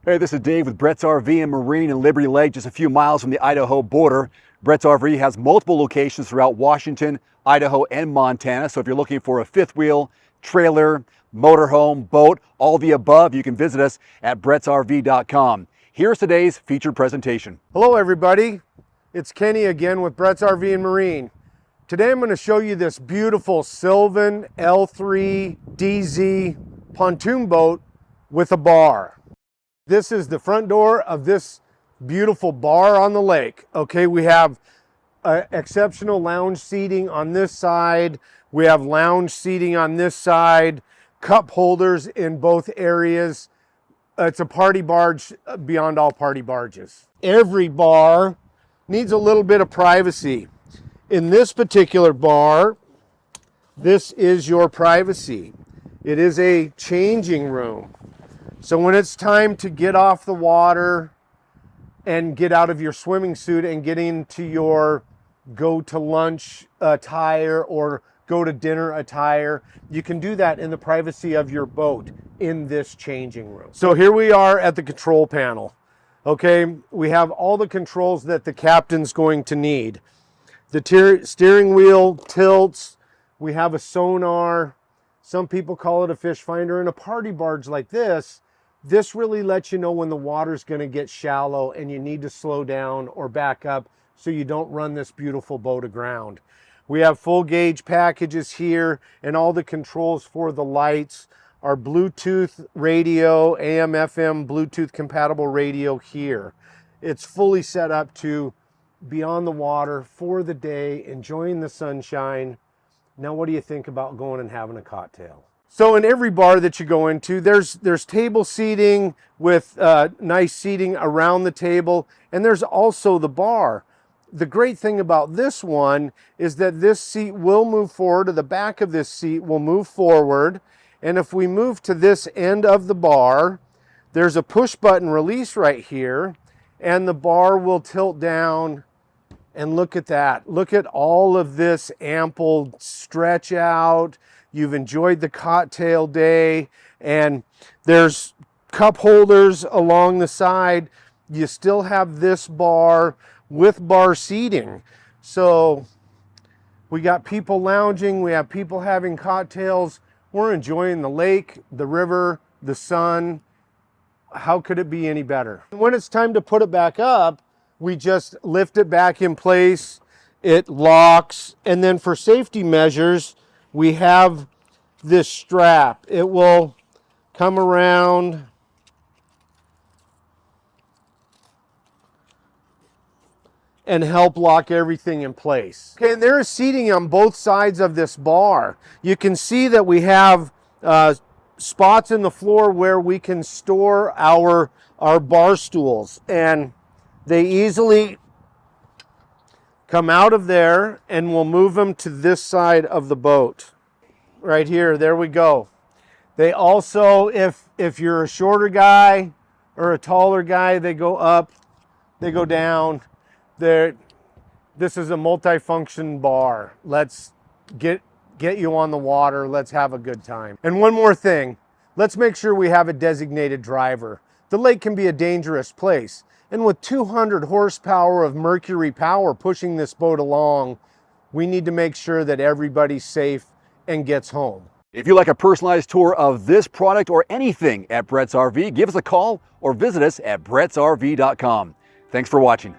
Hey, this is Dave with Brett's RV and Marine in Liberty Lake, just a few miles from the Idaho border. Brett's RV has multiple locations throughout Washington, Idaho, and Montana. So if you're looking for a fifth wheel, trailer, motorhome, boat, all the above, you can visit us at brettsrv.com. Here's today's featured presentation. Hello everybody, it's Kenny again with Brett's RV and Marine. Today I'm going to show you this beautiful SYLVAN L3 DLZ pontoon boat with a bar. This is the front door of this beautiful bar on the lake. Okay, we have exceptional lounge seating on this side. We have lounge seating on this side, cup holders in both areas. It's a party barge beyond all party barges. Every bar needs a little bit of privacy. In this particular bar, this is your privacy. It is a changing room. So when it's time to get off the water and get out of your swimming suit and get into your go to lunch attire or go to dinner attire, you can do that in the privacy of your boat in this changing room. So here we are at the control panel. Okay, we have all the controls that the captain's going to need. The steering wheel tilts, we have a sonar, some people call it a fish finder. In a party barge like this really lets you know when the water's going to get shallow and you need to slow down or back up so you don't run this beautiful boat aground. We have full gauge packages here, and all the controls for the lights are Bluetooth radio, AM, FM, Bluetooth compatible radio here. It's fully set up to be on the water for the day, enjoying the sunshine. Now what do you think about going and having a cocktail? So in every bar that you go into, there's table seating with nice seating around the table, and there's also the bar. The great thing about this one is that this seat will move forward, or the back of this seat will move forward, and if we move to this end of the bar, there's a push button release right here, and the bar will tilt down. And look at that. Look at all of this ample stretch out. You've enjoyed the cocktail day, and there's cup holders along the side. You still have this bar with bar seating. So we got people lounging, we have people having cocktails. We're enjoying the lake, the river, the sun. How could it be any better? When it's time to put it back up, we just lift it back in place, it locks, and then for safety measures, we have this strap. It will come around and help lock everything in place. Okay, and there is seating on both sides of this bar. You can see that we have spots in the floor where we can store our bar stools, and they easily come out of there, and we'll move them to this side of the boat. Right here, there we go. They also, if you're a shorter guy or a taller guy, they go up, they go down. This is a multi-function bar. Let's get you on the water. Let's have a good time. And one more thing, let's make sure we have a designated driver. The lake can be a dangerous place. And with 200 horsepower of mercury power pushing this boat along, we need to make sure that everybody's safe and gets home. If you'd like a personalized tour of this product or anything at Brett's RV, give us a call or visit us at brettsrv.com. Thanks for watching.